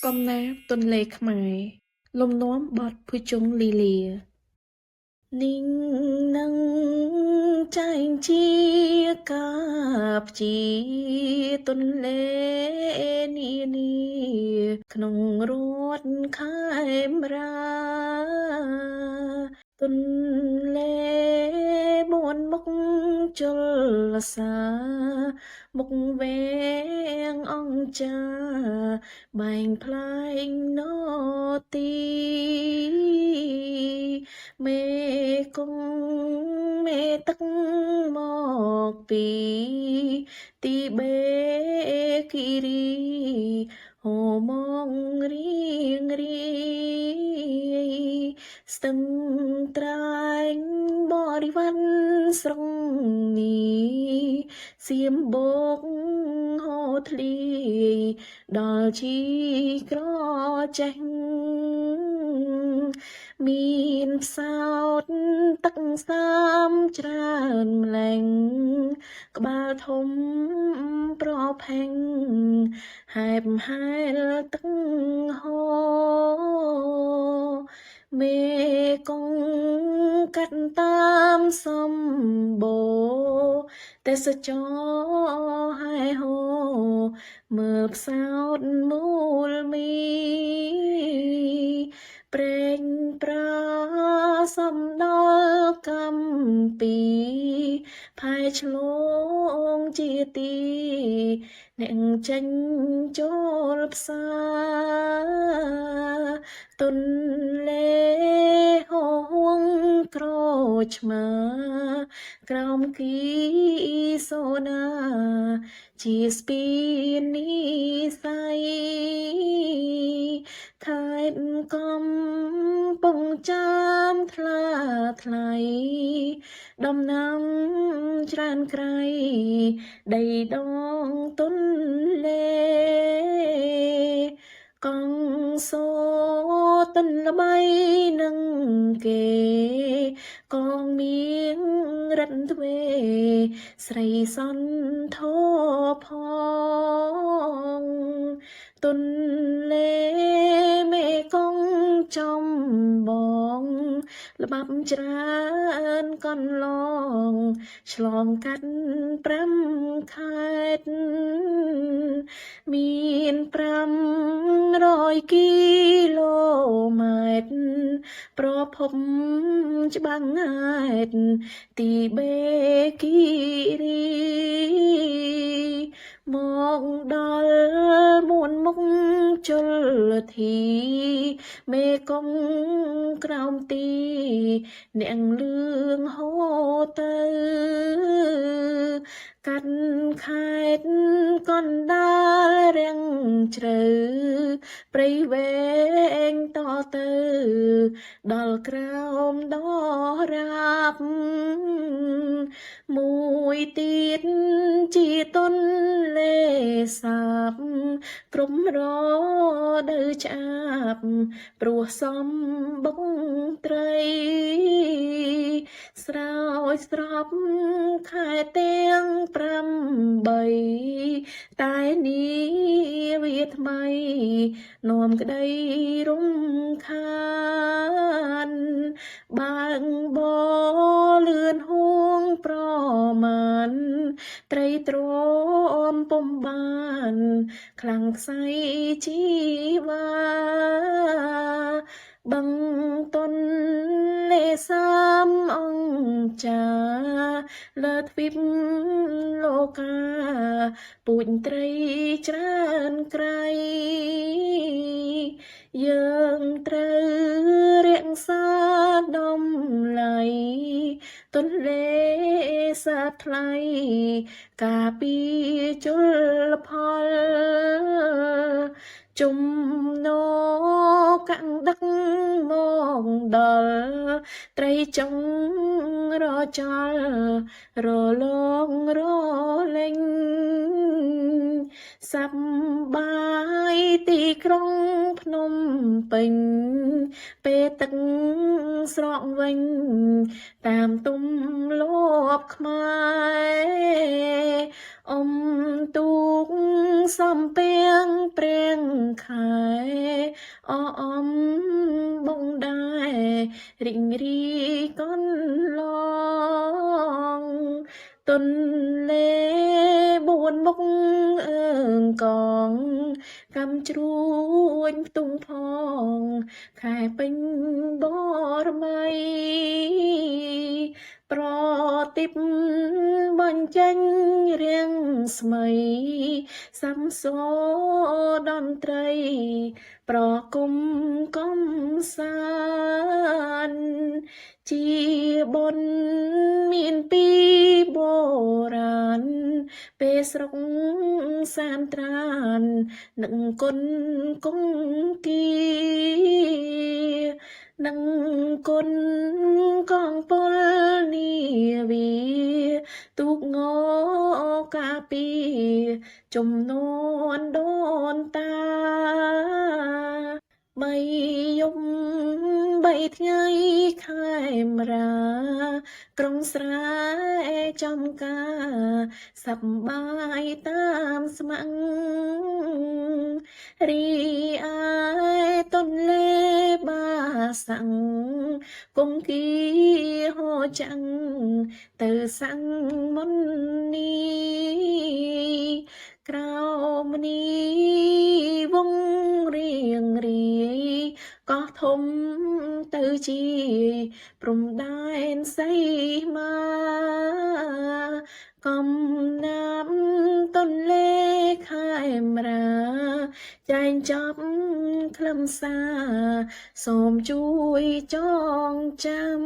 កំណាព្យទន្លេខ្មែរលំនាំបទភុជង្គលីលានាងនឹងចែងជាកាព្យជាទន្លេនានាក្នុងរដ្ឋខេមរាទន្លេបួនមុខជលសាមុខវែងអង្គចាបែងផ្លែងណទីមេគង្គមេទឹកមកពីទីបេគិរីហូរមករៀងរាយស្ទឹងត្រែងបរិវត្តស្រងនីសៀមបូកហូរធ្លាយដល់ជីក្រចេះមានផ្សោតទឹកសាមច្រើនម្លែងក្បាលធំប្រផេងហែបហែលទឹកហូរមេគង្គកាត់តាមសម្បូរទេសចរហែហូមើលផ្សោតមូលមីប្រេងប្រាសំដល់កម្ពីផែឆ្លងជាទីអ្នកចេញចូលផ្សារទន្លេហូរក្រោចឆ្មាក្រោមគីសូណាជាស្ពាននិស័យខេត្តកំពង់ចាមថ្លាថ្លៃដំណាំច្រើនក្រៃដីដងទន្លេកងសូទិនល្បីនឹងគេកងមៀងរិទ្ធទ្វេស្រីសន្ធោផងទន្លេមេគង្គចំបងល្បាប់ច្រើនកន្លងឆ្លងកាត់5ខេត្តមាន500គីឡូម៉ែត្រប្រភពច្បាំងហេតុទីបេគិរីមកដល់មួនមុខជលធីមេគង្គក្រោមទីអ្នកលឿងហូរទៅកាត់ខេត្តកណ្ដាលរាំងជ្រៅព្រៃវែងតទៅដល់ក្រោមដរាបមួយទៀតជាទន្លេសាបក្រុមរដូវឆ្អាបព្រោះសំបុកត្រីស្រោចស្រពខែទាំង8តែនីវាថ្មីនាំក្តីរំខានបើងបលឿនហួងប្រមាណត្រីទ្រាំពុំបានខ្លាំងខ្សៃជីវ៉ាបឹងទន្លេសាមអង្គចាលើទ្វីបលោកាពូជត្រីច្រើនក្រៃយើងត្រូវរក្សាដំឡៃទន្លេសាបថ្លៃការពារជលផលចំណកាំងដឹកមកដល់ត្រីចុងរចលរលងរលេងសប្បាយទីក្រុងភ្នំពេញពេលទឹកស្រកវិញតាមទំលាប់ខ្មែរអ៊ំទូកសំពៀងព្រៀងខែ អអំបងដែររីងរីកនឡងទន្លេបួនមុខអើងកងកំជ្រួញផ្ទុំផងខែពេញបរមៃប្រទីបបញ្ចេញរៀងស្មីសំសតន្ត្រីប្រគំកំសាន្តជាបុណ្យមានពីបុរាណពេលស្រុកសានត្រាននឹងគុណគង្គីនឹងគុណកងពលនាវីទូកងកាពីជំនួនដូនតាបីយប់បីថ្ងៃខែមរាក្រុងស្រែចំការសប្បាយតាមស្ម័គ្ររីឯទន្លេបាសាំងគង្គីហោចាំងទៅសាំងមុននេះក្រោមនេះវងរៀងរាយកោះធំទៅជាព្រំដែនសីមាកំណាប់ទន្លេខេមរាចែងចាប់ខ្លឹមសារសូមជួយចងចាំ